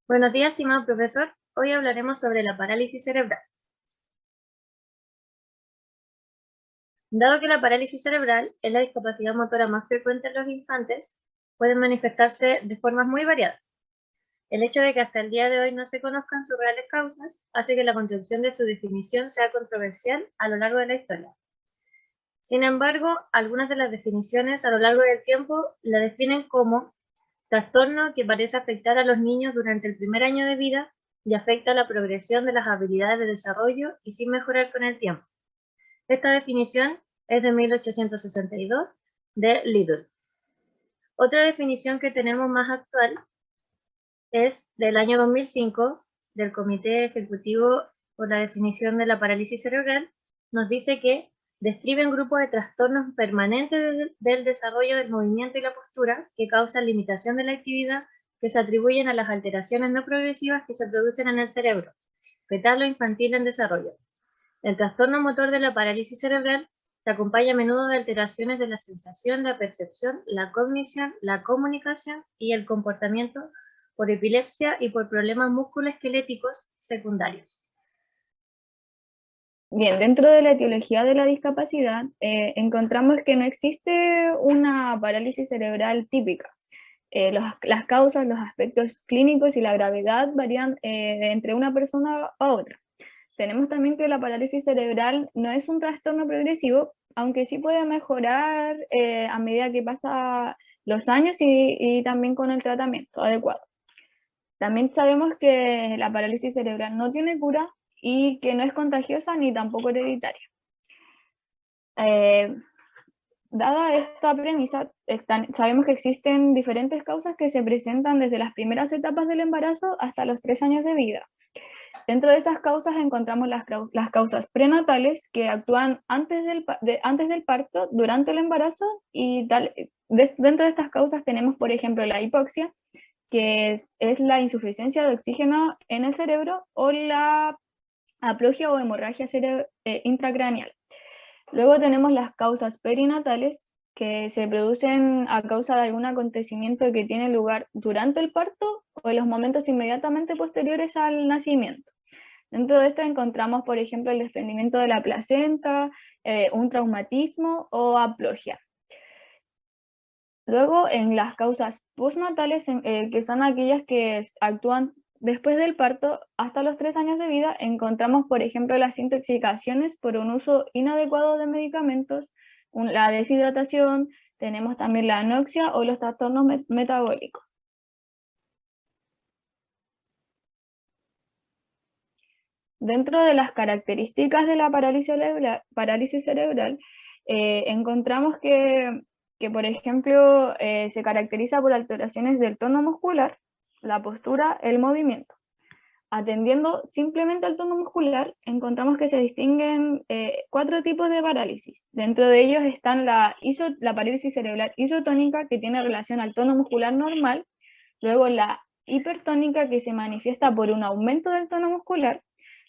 Buenos días, estimado profesor. Hoy hablaremos sobre la parálisis cerebral. Dado que la parálisis cerebral es la discapacidad motora más frecuente en los infantes, pueden manifestarse de formas muy variadas. El hecho de que hasta el día de hoy no se conozcan sus reales causas hace que la construcción de su definición sea controversial a lo largo de la historia. Sin embargo, algunas de las definiciones a lo largo del tiempo la definen como trastorno que parece afectar a los niños durante el primer año de vida y afecta la progresión de las habilidades de desarrollo y sin mejorar con el tiempo. Esta definición es de 1862 de Liddell. Otra definición que tenemos más actual es del año 2005 del Comité Ejecutivo por la Definición de la Parálisis Cerebral. Nos dice que describen grupos de trastornos permanentes del desarrollo del movimiento y la postura que causan limitación de la actividad que se atribuyen a las alteraciones no progresivas que se producen en el cerebro, fetal o infantil en desarrollo. El trastorno motor de la parálisis cerebral se acompaña a menudo de alteraciones de la sensación, la percepción, la cognición, la comunicación y el comportamiento por epilepsia y por problemas musculoesqueléticos secundarios. Bien, dentro de la etiología de la discapacidad, encontramos que no existe una parálisis cerebral típica. Las causas, los aspectos clínicos y la gravedad varían entre una persona a otra. Tenemos también que la parálisis cerebral no es un trastorno progresivo, aunque sí puede mejorar a medida que pasan los años y también con el tratamiento adecuado. También sabemos que la parálisis cerebral no tiene cura y que no es contagiosa ni tampoco hereditaria. Dada esta premisa, sabemos que existen diferentes causas que se presentan desde las primeras etapas del embarazo hasta los 3 años de vida. Dentro de esas causas encontramos las causas prenatales que actúan antes del parto, durante el embarazo y dentro de estas causas tenemos, por ejemplo, la hipoxia, que es la insuficiencia de oxígeno en el cerebro, o la aplogia o hemorragia intracraneal. Luego tenemos las causas perinatales, que se producen a causa de algún acontecimiento que tiene lugar durante el parto o en los momentos inmediatamente posteriores al nacimiento. Dentro de esto encontramos, por ejemplo, el desprendimiento de la placenta, un traumatismo o aplogia. Luego, en las causas postnatales, que son aquellas que actúan después del parto hasta los 3 años de vida, encontramos, por ejemplo, las intoxicaciones por un uso inadecuado de medicamentos, la deshidratación, tenemos también la anoxia o los trastornos metabólicos. Dentro de las características de la parálisis cerebral, encontramos que, por ejemplo, se caracteriza por alteraciones del tono muscular, la postura, el movimiento. Atendiendo simplemente al tono muscular, encontramos que se distinguen 4 tipos de parálisis. Dentro de ellos están la parálisis cerebral isotónica, que tiene relación al tono muscular normal, luego la hipertónica, que se manifiesta por un aumento del tono muscular.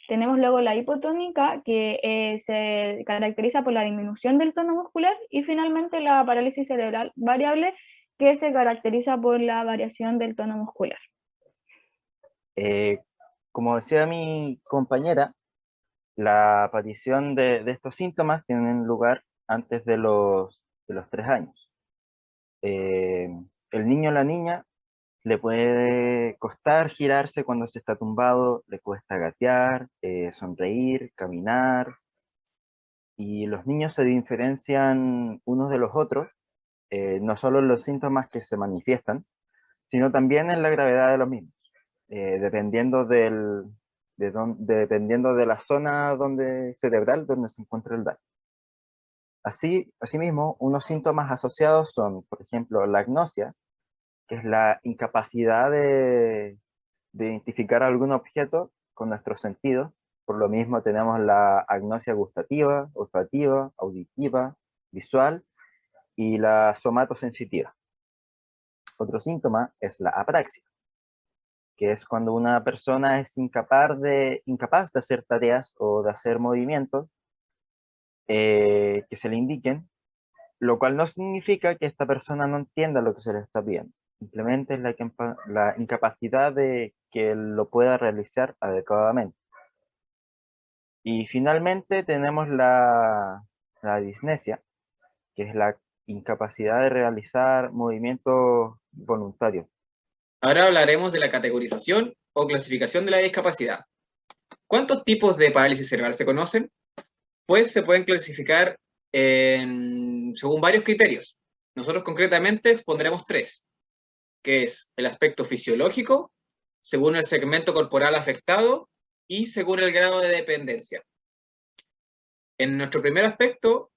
Tenemos luego la hipotónica, que se caracteriza por la disminución del tono muscular, y finalmente la parálisis cerebral variable, que se caracteriza por la variación del tono muscular. Como decía mi compañera, la aparición de estos síntomas tienen lugar antes de los 3 años. El niño o la niña le puede costar girarse cuando se está tumbado, le cuesta gatear, sonreír, caminar, y los niños se diferencian unos de los otros, no solo en los síntomas que se manifiestan, sino también en la gravedad de los mismos, dependiendo dependiendo de la zona cerebral donde se encuentra el daño. Asimismo, unos síntomas asociados son, por ejemplo, la agnosia, que es la incapacidad de identificar algún objeto con nuestros sentidos. Por lo mismo tenemos la agnosia gustativa, olfativa, auditiva, visual y la somatosensitiva. Otro síntoma es la apraxia, que es cuando una persona es incapaz de hacer tareas o de hacer movimientos que se le indiquen, lo cual no significa que esta persona no entienda lo que se le está pidiendo. Simplemente es la incapacidad de que lo pueda realizar adecuadamente. Y finalmente tenemos la disnesia, que es la incapacidad de realizar movimientos voluntarios. Ahora hablaremos de la categorización o clasificación de la discapacidad. ¿Cuántos tipos de parálisis cerebral se conocen? Pues se pueden clasificar según varios criterios. Nosotros concretamente expondremos 3, que es el aspecto fisiológico, según el segmento corporal afectado y según el grado de dependencia. En nuestro primer aspecto,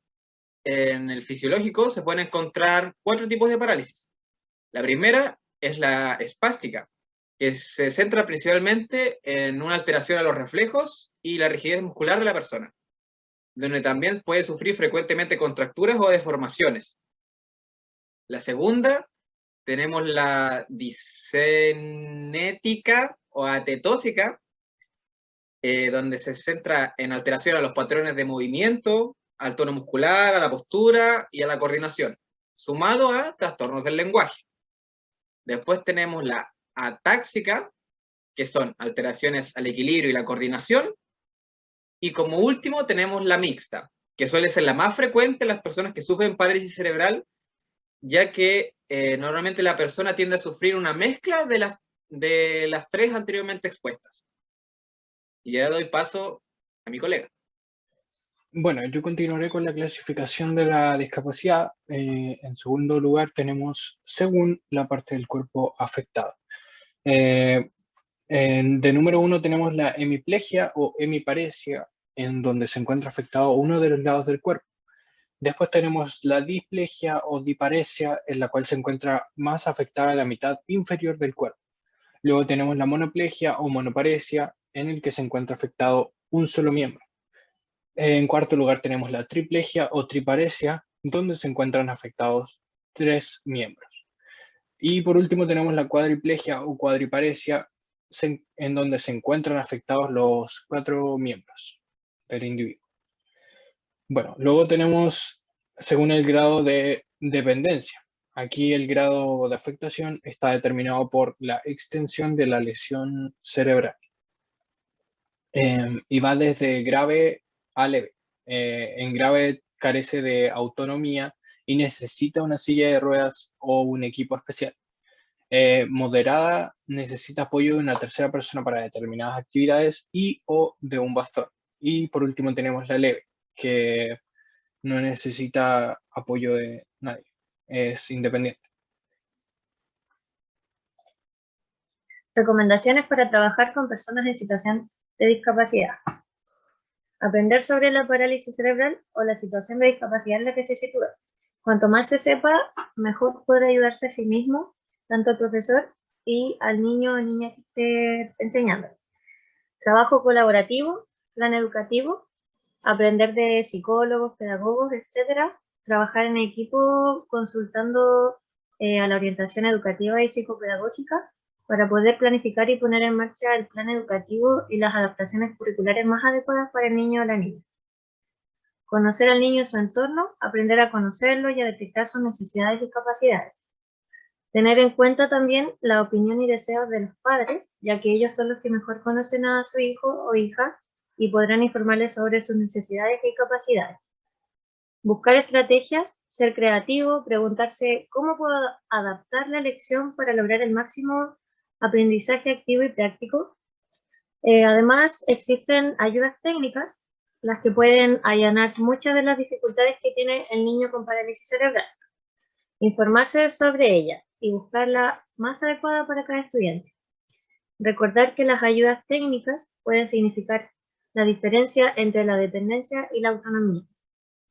en el fisiológico, se pueden encontrar 4 tipos de parálisis. La primera es la espástica, que se centra principalmente en una alteración a los reflejos y la rigidez muscular de la persona, donde también puede sufrir frecuentemente contracturas o deformaciones. La segunda, tenemos la discinética o atetósica, donde se centra en alteración a los patrones de movimiento, al tono muscular, a la postura y a la coordinación, sumado a trastornos del lenguaje. Después tenemos la atáxica, que son alteraciones al equilibrio y la coordinación. Y como último tenemos la mixta, que suele ser la más frecuente en las personas que sufren parálisis cerebral, ya que normalmente la persona tiende a sufrir una mezcla de las 3 anteriormente expuestas. Y ya doy paso a mi colega. Bueno, yo continuaré con la clasificación de la discapacidad. En segundo lugar tenemos según la parte del cuerpo afectada. De número 1 tenemos la hemiplegia o hemiparesia, en donde se encuentra afectado uno de los lados del cuerpo. Después tenemos la displegia o diparesia, en la cual se encuentra más afectada la mitad inferior del cuerpo. Luego tenemos la monoplegia o monoparesia, en el que se encuentra afectado un solo miembro. En cuarto lugar tenemos la triplegia o triparesia, donde se encuentran afectados 3 miembros. Y por último tenemos la cuadriplegia o cuadriparesia, en donde se encuentran afectados los 4 miembros del individuo. Bueno, luego tenemos según el grado de dependencia. Aquí el grado de afectación está determinado por la extensión de la lesión cerebral. Y va desde grave a leve. En grave carece de autonomía y necesita una silla de ruedas o un equipo especial. Moderada necesita apoyo de una tercera persona para determinadas actividades y o de un bastón. Y por último tenemos la leve, que no necesita apoyo de nadie, es independiente. Recomendaciones para trabajar con personas en situación de discapacidad. Aprender sobre la parálisis cerebral o la situación de discapacidad en la que se sitúa. Cuanto más se sepa, mejor podrá ayudarse a sí mismo, tanto al profesor y al niño o niña que esté enseñando. Trabajo colaborativo, plan educativo, aprender de psicólogos, pedagogos, etc. Trabajar en equipo consultando a la orientación educativa y psicopedagógica para poder planificar y poner en marcha el plan educativo y las adaptaciones curriculares más adecuadas para el niño o la niña. Conocer al niño y su entorno, aprender a conocerlo y a detectar sus necesidades y capacidades. Tener en cuenta también la opinión y deseos de los padres, ya que ellos son los que mejor conocen a su hijo o hija y podrán informarles sobre sus necesidades y capacidades. Buscar estrategias, ser creativo, preguntarse cómo puedo adaptar la lección para lograr el máximo aprendizaje activo y práctico. Además, existen ayudas técnicas, las que pueden allanar muchas de las dificultades que tiene el niño con parálisis cerebral. Informarse sobre ellas y buscar la más adecuada para cada estudiante. Recordar que las ayudas técnicas pueden significar la diferencia entre la dependencia y la autonomía.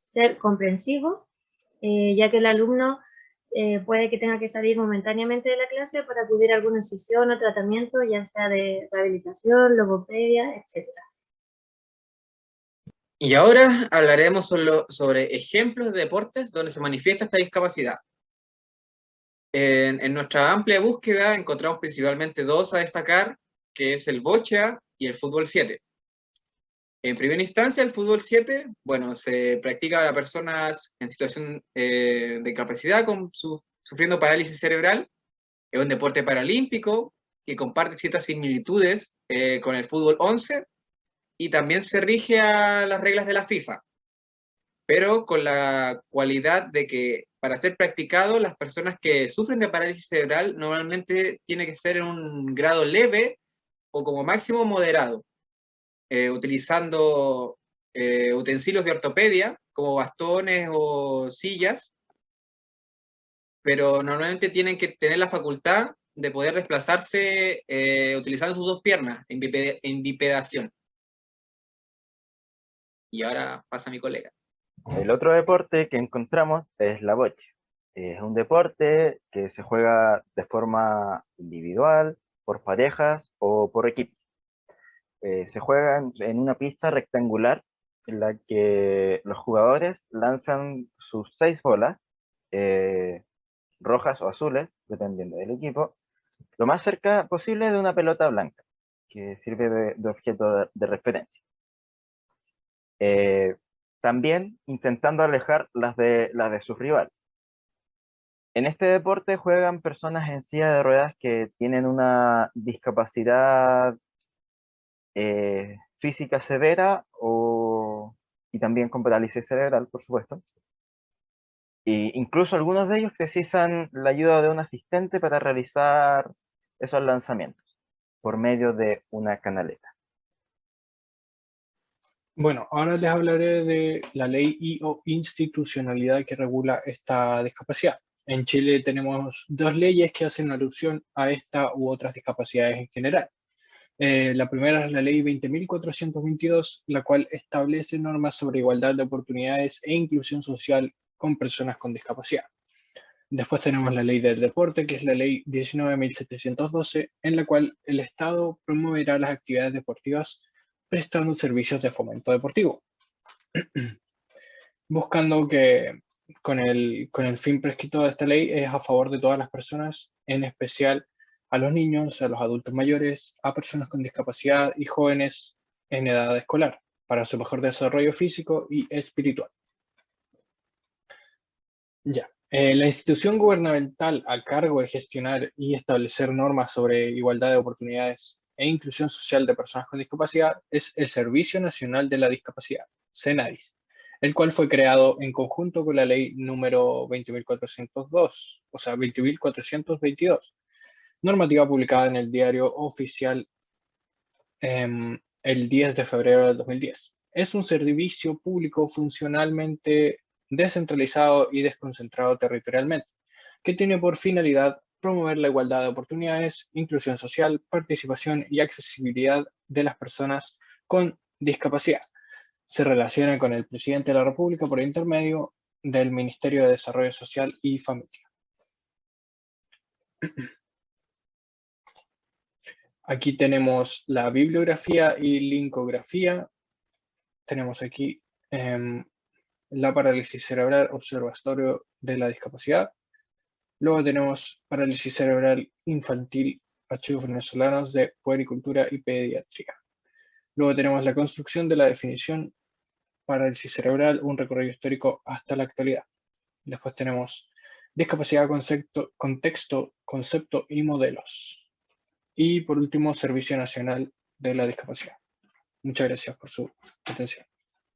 Ser comprensivo, ya que el alumno puede que tenga que salir momentáneamente de la clase para acudir a alguna sesión o tratamiento, ya sea de rehabilitación, logopedia, etc. Y ahora hablaremos sobre ejemplos de deportes donde se manifiesta esta discapacidad. En nuestra amplia búsqueda encontramos principalmente 2 a destacar, que es el boccia y el fútbol 7. En primera instancia, el fútbol 7, bueno, se practica para personas en situación de discapacidad sufriendo parálisis cerebral. Es un deporte paralímpico que comparte ciertas similitudes con el fútbol 11 y también se rige a las reglas de la FIFA, pero con la cualidad de que para ser practicado, las personas que sufren de parálisis cerebral normalmente tiene que ser en un grado leve o como máximo moderado, utilizando utensilios de ortopedia como bastones o sillas, pero normalmente tienen que tener la facultad de poder desplazarse utilizando sus dos piernas en bipedación. Y ahora pasa a mi colega. El otro deporte que encontramos es la bocha. Es un deporte que se juega de forma individual, por parejas o por equipos. Se juega en una pista rectangular en la que los jugadores lanzan sus 6 bolas, rojas o azules, dependiendo del equipo, lo más cerca posible de una pelota blanca, que sirve de objeto de referencia. También intentando alejar las de sus rivales. En este deporte juegan personas en silla de ruedas que tienen una discapacidad física severa y también con parálisis cerebral, por supuesto. E incluso algunos de ellos precisan la ayuda de un asistente para realizar esos lanzamientos por medio de una canaleta. Bueno, ahora les hablaré de la ley y o institucionalidad que regula esta discapacidad. En Chile tenemos dos leyes que hacen alusión a esta u otras discapacidades en general. La primera es la ley 20.422, la cual establece normas sobre igualdad de oportunidades e inclusión social con personas con discapacidad. Después tenemos la ley del deporte, que es la ley 19.712, en la cual el Estado promoverá las actividades deportivas prestando servicios de fomento deportivo, buscando que con el fin prescrito de esta ley es a favor de todas las personas, en especial a los niños, a los adultos mayores, a personas con discapacidad y jóvenes en edad escolar, para su mejor desarrollo físico y espiritual. Ya. La institución gubernamental a cargo de gestionar y establecer normas sobre igualdad de oportunidades e inclusión social de personas con discapacidad es el Servicio Nacional de la Discapacidad, SENADIS, el cual fue creado en conjunto con la ley número 20.402, o sea, 20.422, normativa publicada en el Diario Oficial el 10 de febrero del 2010. Es un servicio público funcionalmente descentralizado y desconcentrado territorialmente, que tiene por finalidad promover la igualdad de oportunidades, inclusión social, participación y accesibilidad de las personas con discapacidad. Se relaciona con el presidente de la República por intermedio del Ministerio de Desarrollo Social y Familia. Aquí tenemos la bibliografía y linkografía. Tenemos aquí la parálisis cerebral, observatorio de la discapacidad. Luego tenemos parálisis cerebral infantil, archivos venezolanos de puericultura y pediatría. Luego tenemos la construcción de la definición parálisis cerebral, un recorrido histórico hasta la actualidad. Después tenemos discapacidad, contexto, concepto y modelos. Y por último, Servicio Nacional de la Discapacidad. Muchas gracias por su atención.